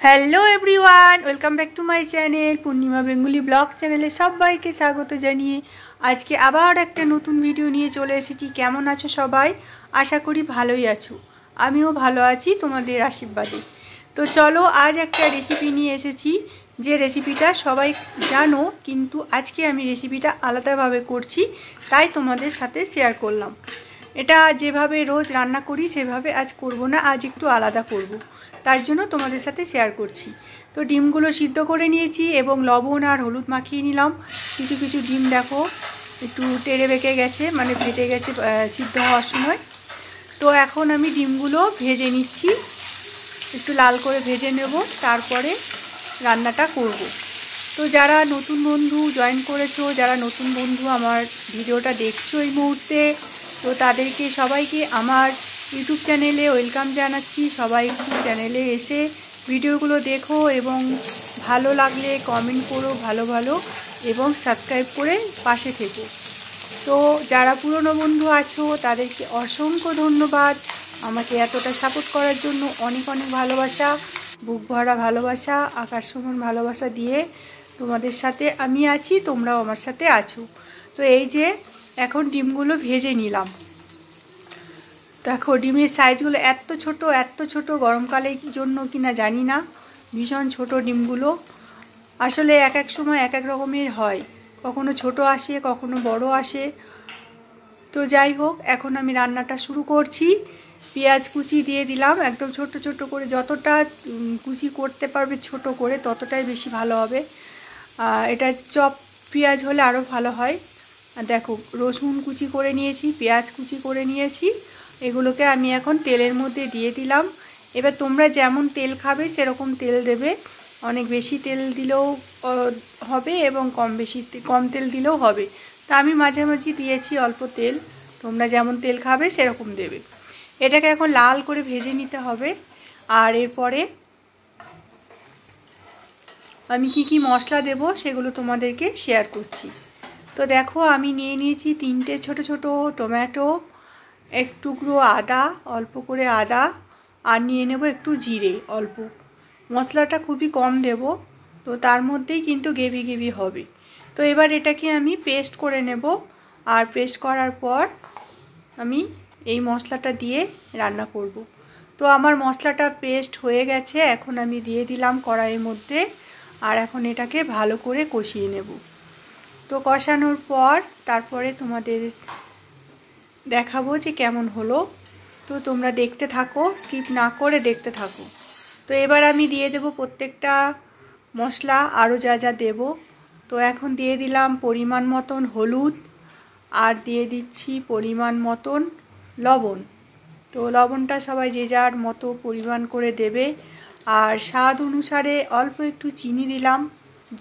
Hello everyone, welcome back to my channel Purnima Bengali blog চ্যানেলে সবাইকে স্বাগত জানিয়ে আজকে আবার একটা নতুন ভিডিও নিয়ে চলে এসেছি। কেমন আছো সবাই? আশা করি ভালোই আছো। আমিও ভালো আছি তোমাদের আশীর্বাদে। তো চলো, আজ একটা রেসিপি নিয়ে এসেছি, যে রেসিপিটা সবাই জানো, কিন্তু আজকে আমি রেসিপিটা আলাদাভাবে করছি, তাই তোমাদের সাথে শেয়ার করলাম। এটা যেভাবে রোজ রান্না করি সেভাবে আজ করব না, আজ একটু আলাদা করব, তার জন্য তোমাদের সাথে শেয়ার করছি। তো ডিমগুলো সিদ্ধ করে নিয়েছি এবং লবণ আর হলুদ মাখিয়ে নিলাম। কিছু কিছু ডিম দেখো একটু টেড়ে বেঁকে গেছে, মানে ফেটে গেছে সিদ্ধ হওয়ার সময়। তো এখন আমি ডিমগুলো ভেজে নিচ্ছি, একটু লাল করে ভেজে নেব, তারপরে রান্নাটা করব। তো যারা নতুন বন্ধু জয়েন করেছো, যারা নতুন বন্ধু আমার ভিডিওটা দেখছো এই মুহূর্তে, তো তাদেরকে সবাইকে আমার ইউটিউব চ্যানেলে ওয়েলকাম জানাচ্ছি। সবাই একটু চ্যানেলে এসে ভিডিওগুলো দেখো এবং ভালো লাগলে কমেন্ট করো ভালো ভালো, এবং সাবস্ক্রাইব করে পাশে থেকো। তো যারা পুরনো বন্ধু আছো তাদেরকে অসংখ্য ধন্যবাদ আমাকে এতটা সাপোর্ট করার জন্য। অনেক অনেক ভালোবাসা, বুক ভরা ভালোবাসা, আকাশ সমান ভালোবাসা দিয়ে তোমাদের সাথে আমি আছি, তোমরাও আমার সাথে আছো। তো এই যে এখন ডিমগুলো ভেজে নিলাম। দেখো ডিমের সাইজগুলো এত ছোট, গরমকালের জন্য কিনা জানি না, ভীষণ ছোট ডিমগুলো। আসলে এক এক সময় এক এক রকমের হয়, কখনো ছোট আসে কখনো বড় আসে। তো যাই হোক, এখন আমি রান্নাটা শুরু করছি। পেঁয়াজ কুচি দিয়ে দিলাম, একদম ছোট ছোট করে, যতটা কুচি করতে পারবে ছোট করে ততটাই বেশি ভালো হবে। এটা চপ পেঁয়াজ হলে আরও ভালো হয়। দেখো রসুন কুচি করে নিয়েছি, পেঁয়াজ কুচি করে নিয়েছি, এগুলোকে আমি এখন তেলের মধ্যে দিয়ে দিলাম। এবার তোমরা যেমন তেল খাবে সেরকম তেল দেবে, অনেক বেশি তেল দিলেও হবে এবং কম তেল দিলেও হবে। তা আমি মাঝামাঝি দিয়েছি অল্প তেল, তোমরা যেমন তেল খাবে সেরকম দেবে। এটাকে এখন লাল করে ভেজে নিতে হবে। আর এরপরে আমি কি মশলা দেব সেগুলো তোমাদেরকে শেয়ার করছি। তো দেখো আমি নিয়ে নিয়েছি 3টে ছোট ছোট টমেটো, এক টুকরো আদা, অল্প করে আদা, আর নিয়ে নেব একটু জিরে অল্প। মশলাটা খুবই কম দেব, তো তার মধ্যেই কিন্তু গ্রেভি হবে। তো এবার এটাকে আমি পেস্ট করে নেব, আর পেস্ট করার পর আমি এই মশলাটা দিয়ে রান্না করব। তো আমার মশলাটা পেস্ট হয়ে গেছে, এখন আমি দিয়ে দিলাম কড়াইয়ের মধ্যে, আর এখন এটাকে ভালো করে কষিয়ে নেব। তো কষানোর পর তারপরে তোমাদের দেখাবো যে কেমন হলো। তো তোমরা দেখতে থাকো, স্কিপ না করে দেখতে থাকো। তো এবার আমি দিয়ে দেব প্রত্যেকটা মশলা, আরও যা যা দেব। তো এখন দিয়ে দিলাম পরিমাণ মতন হলুদ, আর দিয়ে দিচ্ছি পরিমাণ মতন লবণ। তো লবণটা সবাই যে যার মতো পরিমাণ করে দেবে। আর স্বাদ অনুসারে অল্প একটু চিনি দিলাম,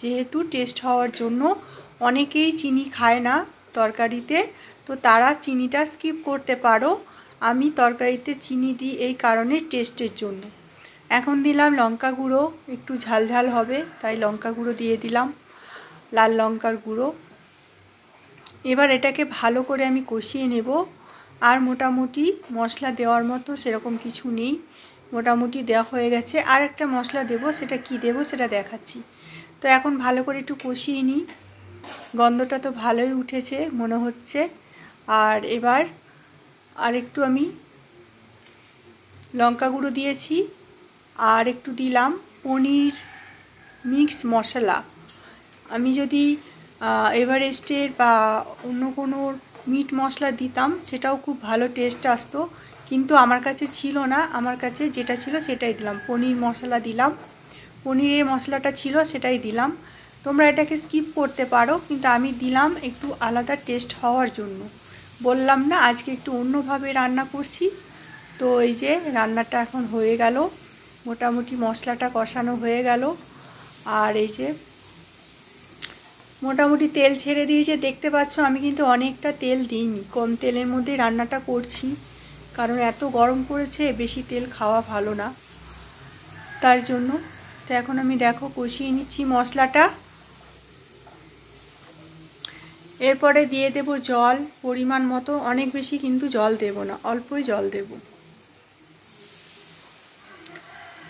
যেহেতু টেস্ট হওয়ার জন্য। অনেকেই চিনি খায় না তরকারিতে, তো তারা চিনিটা স্কিপ করতে পারো। আমি তরকারিতে চিনি দিই এই কারণে, টেস্টের জন্য। এখন দিলাম লঙ্কা গুঁড়ো, একটু ঝাল হবে তাই লঙ্কা গুঁড়ো দিয়ে দিলাম, লাল লঙ্কার গুঁড়ো। এবার এটাকে ভালো করে আমি কষিয়ে নেব। আর মোটামুটি মশলা দেওয়ার মতো সেরকম কিছু নেই, মোটামুটি দেওয়া হয়ে গেছে। আর একটা মশলা দেব, সেটা কি দেব সেটা দেখাচ্ছি। তো এখন ভালো করে একটু কষিয়ে নিই, গন্ধটা তো ভালোই উঠেছে মনে হচ্ছে। আর এবার আর একটু আমি লঙ্কা গুঁড়ো দিয়েছি, আর একটু দিলাম পনির মিক্স মশলা। আমি যদি এভারেস্টের বা অন্য কোনো মিট মশলা দিতাম সেটাও খুব ভালো টেস্ট আসতো, কিন্তু আমার কাছে ছিল না, আমার কাছে যেটা ছিল সেটাই দিলাম। পনির মশলা দিলাম, পনিরের মশলাটা ছিল সেটাই দিলাম। তোমরা এটাকে স্কিপ করতে পারো, কিন্তু আমি দিলাম একটু আলাদা টেস্ট হওয়ার জন্য। বললাম না আজকে একটু অন্যভাবে রান্না করছি। তো এই যে রান্নাটা এখন হয়ে গেল, মোটামুটি মশলাটা কষানো হয়ে গেল। আর এই যে মোটামুটি তেল ছেড়ে দিয়েছে, দেখতে পাচ্ছ। আমি কিন্তু অনেকটা তেল দিইনি, কম তেলের মধ্যে রান্নাটা করছি, কারণ এত গরম পড়েছে, বেশি তেল খাওয়া ভালো না, তার জন্য। তো এখন আমি দেখো কষিয়ে নিচ্ছি মশলাটা। এরপরে দিয়ে দেব জল পরিমাণ মতো, অনেক বেশি কিন্তু জল দেব না, অল্পই জল দেব।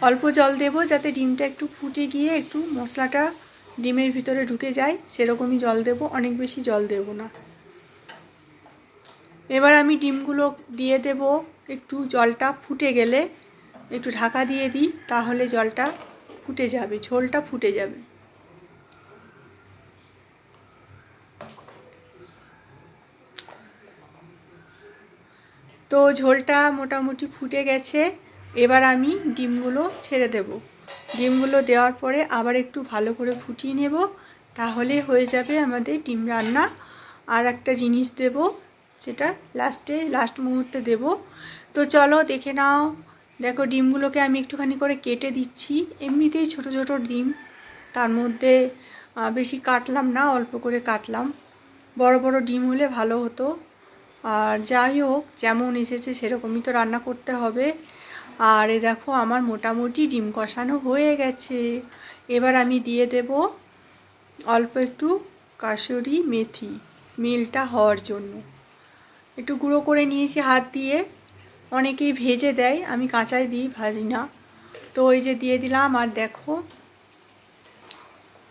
অল্প জল দেব যাতে ডিমটা একটু ফুটে গিয়ে একটু মশলাটা ডিমের ভিতরে ঢুকে যায়, সেরকমই জল দেব, অনেক বেশি জল দেব না। এবার আমি ডিমগুলো দিয়ে দেব, একটু জলটা ফুটে গেলে একটু ঢাকা দিয়ে দিই, তাহলে জলটা ফুটে যাবে, ঝোলটা ফুটে যাবে। তো ঝোলটা মোটামুটি ফুটে গেছে, এবার আমি ডিমগুলো ছেড়ে দেব। ডিমগুলো দেওয়ার পরে আবার একটু ভালো করে ফুটিয়ে নেব, তাহলে হয়ে যাবে আমাদের ডিম রান্না। আর একটা জিনিস দেব, যেটা লাস্ট মুহূর্তে দেব। তো চলো দেখে নাও। দেখো ডিমগুলোকে আমি একটুখানি করে কেটে দিচ্ছি, এমনিতেই ছোট ছোট ডিম, তার মধ্যে বেশি কাটলাম না, অল্প করে কাটলাম। বড় বড় ডিম হলে ভালো হতো। আর যাই হোক, যেমন এসেছে সেরকমই তো রান্না করতে হবে। আর এই দেখো আমার মোটামুটি ডিম কষানো হয়ে গেছে। এবার আমি দিয়ে দেব অল্প একটু কাসুরি মেথি, স্মেলটা হওয়ার জন্য। একটু গুঁড়ো করে নিয়েছি হাত দিয়ে, অনেকেই ভেজে দেয়, আমি কাঁচাই দিই, ভাজি না। তো ওই যে দিয়ে দিলাম, আর দেখো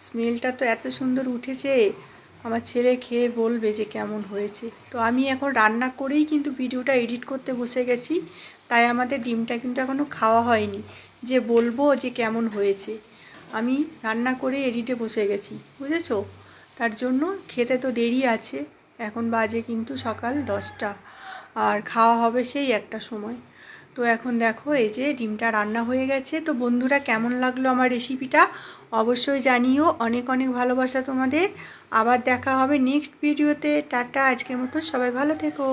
স্মেলটা তো এত সুন্দর উঠেছে, আমার ছেলে খেয়ে বলবে যে কেমন হয়েছে। তো আমি এখন রান্না করেই কিন্তু ভিডিওটা এডিট করতে বসে গেছি, তাই আমাদের ডিমটা কিন্তু এখনও খাওয়া হয়নি যে বলবো যে কেমন হয়েছে। আমি রান্না করে এডিটে বসে গেছি, বুঝেছো? তার জন্য খেতে তো দেরি আছে, এখন বাজে কিন্তু সকাল 10টা, আর খাওয়া হবে সেই 1টার সময়। তো এখন দেখো এই যে ডিমটা রান্না হয়ে গেছে। তো বন্ধুরা, কেমন লাগলো আমার রেসিপিটা অবশ্যই জানিও। অনেক অনেক ভালোবাসা তোমাদের। আবার দেখা হবে নেক্সট ভিডিওতে। টাটা, আজকের মতো সবাই ভালো থেকো।